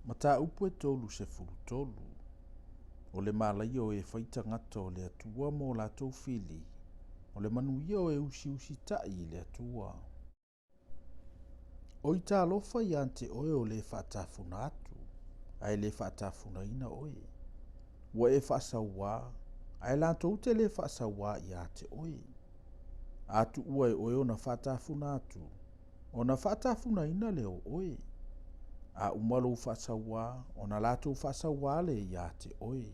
Mata upu e tolu se fulu tolu. O le malaia o e faitangata o le atua mo latou fili. O le manuia o e usi tai i le atua. O i tā lofa i ante oe o le whaatafuna atu. Ai le whaatafuna ina oe. Wa e whaasawa. Ai latou te le whaasawa i ate oe. Atu ua e oe o na whaatafuna atu. O na whaatafuna ina le o oe. A umalo whaasawa, o na latou whaasawa le i ate oe.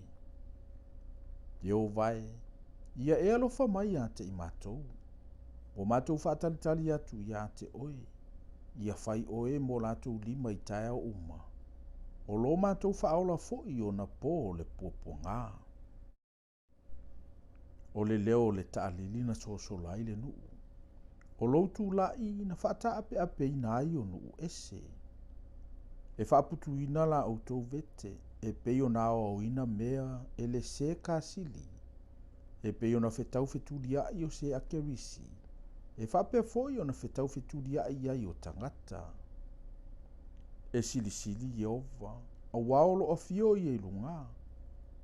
Yo vai, ia e alofa mai ate i mātou. O mātou whaatalitali atu i ate oe. Ia whai oe mo latou lima i tae o uma. O lo mātou whaola fo'i o na pō le puapuanga. O le leo le taalili na sosolai le nuu. O loutu lai na whaata ape ape ina ai o nuu ese. E whaaputu ina la autou vete, e peio na o ina mea e le se kasili. E peio na whetau wheturia i o se akerisi. E whapea foi o na whetau wheturia i ai o tangata. E sili i ova, a waolo a fio i e lunga.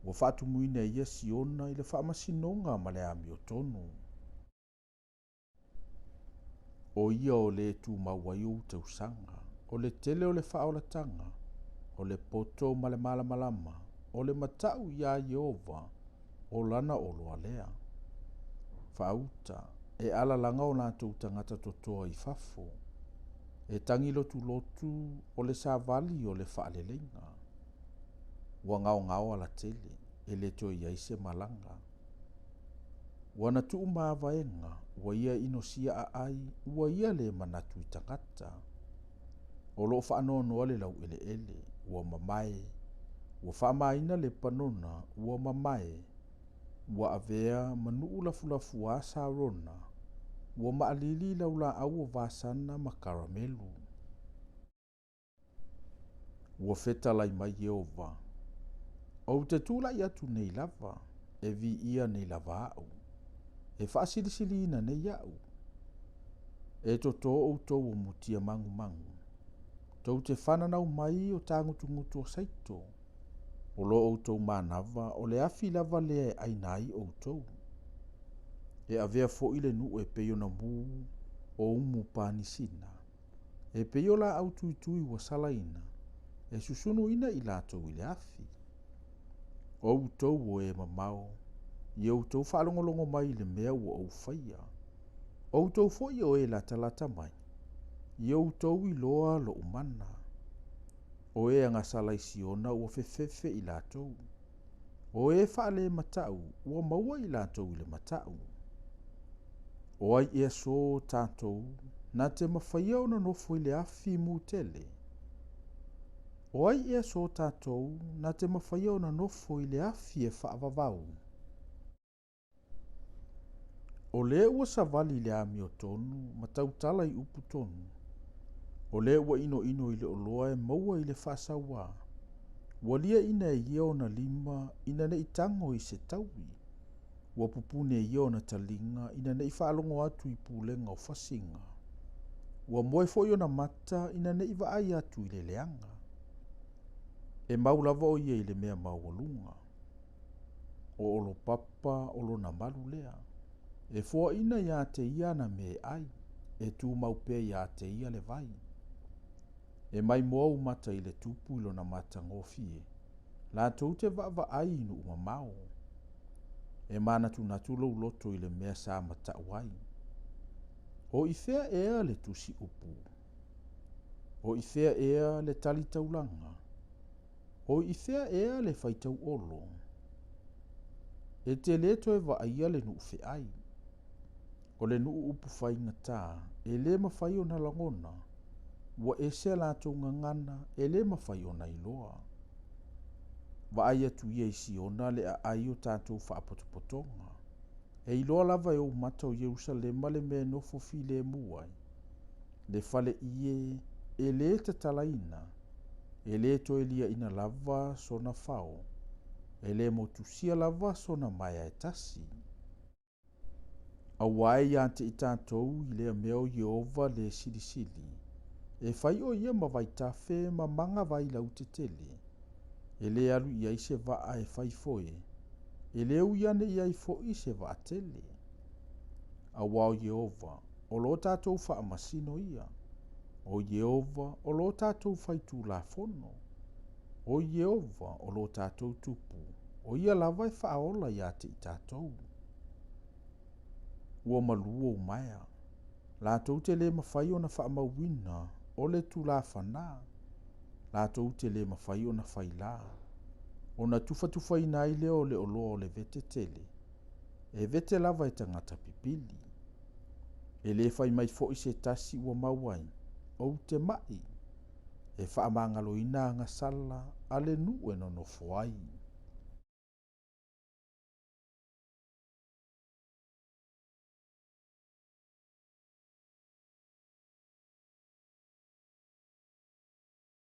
Wa whatu muina i a siona i le whaamasinonga ma le ami o tonu. O ia o le tu mawai o tausanga. O le tele o le whaolatanga, o le poto ma le malamalama, o le matau ia Yehova, o lana o loa lea. Whauta, e ala langa o lātou tangata totoa i fafo, e tangi lotu o le savali o le whaalelenga. Wa ngao ala tele, e le toi iaise malanga. Wana tuu maavaenga, wa ia inosia a ai, wa ia le manatu i tangata. O lo whaanonoa le lau ele, ua mamae, ua whaamaina le panona, ua mamae, ua avea manuu lafulafu a sarona, ua maalili lau la au o vasana ma karamelu. Ua feta lai mai Yehova. O te tula i atu nei lava, e vi ia nei lava au. E whaasilisili ina nei au. E toto o tau o mutia mangu. Tau te whananau mai o tāngutungutu o saito. O lo o tau manava o le afi lava lea ainai o tau. E avea fo ile nu e peyo na mu o umu panisina. E peyo la au tui wa salaina. E susunu ina i lātou ile afi. O tau o e mamao. I o tau whalongolongo mai le mea ua au whaia. O tau fo i o e lata mai. I o tau i loa lo umana. O e anga salai siona ua fefefe i lātou. O e whaale matau ua maua i lātou i le matau. O ai e so tātou na te mawhaia o na nofo i le afi mu tele. O ai e so tātou na te mawhaia o na nofo i le afi e whaavavau. O le ua savali le ami o tonu, matau tala i upu tonu. O le ua ino i le oloa e maua i le whaasawa. Walia ina e iao na lima ina ne itango i se taui. Wa pupune e iao na talinga ina ne i whaalongo atu i pūlenga o fasinga. Wa moe fo na mata ina ne i vaai atu i le leanga. E maulava o ia i le mea maualunga. O olo papa olo na malu lea. E fua ina ia te ia na me ai, e tu maupe ia te ia le vai. E mai moau mata i le tupu ilo na mata ngofie, la tau te va ai inu umamao. E mana tu natu loto i le mea sa mata wai. O i fea ea le tusi upu. O i fea ea le tali taulanga. O i fea ea le faitau olo. E te leto e va aia le nu fe ai. O le nuu upu whai ngata, e le mawhai o na langona, wa e se lātou ngangana, e le mawhai o na iloa. Wa ai atu ia isi ona le a ai o tātou whaapotopotonga. E iloa lava e o mata o Jerusalema le me nofo fi le muai. Le fale ie, e le te talaina, e le to e lia ina lava so na whao, e le motusia lava so na maia e tasi. A wai ante i tātou i lea meo Yehova le silisili. e fai o ia ma vai tafe ma manga vai lau te tele. E le alu ia i se vaa e fai foe. E le u iane ia i fo i se vaa tele. A wao Yehova, o lo tātou wha amasino ia. O Yehova, o lo tātou fai tū la fono. O Yehova, o lo tātou tupu. O ia lava e whaola ia te i tātou. Ua malua o maia. Lātou te le mawhai o na whaamawina, o le tū la whanā. Lātou te le mawhai o na whaila. O na tufa i nai leo le oloa o le vete tele. E vete lava e tangata pipili. E le whai mai fo i se tasi ua mauain. O te mai. E whaamangaloina nga sala ale nu e no foai.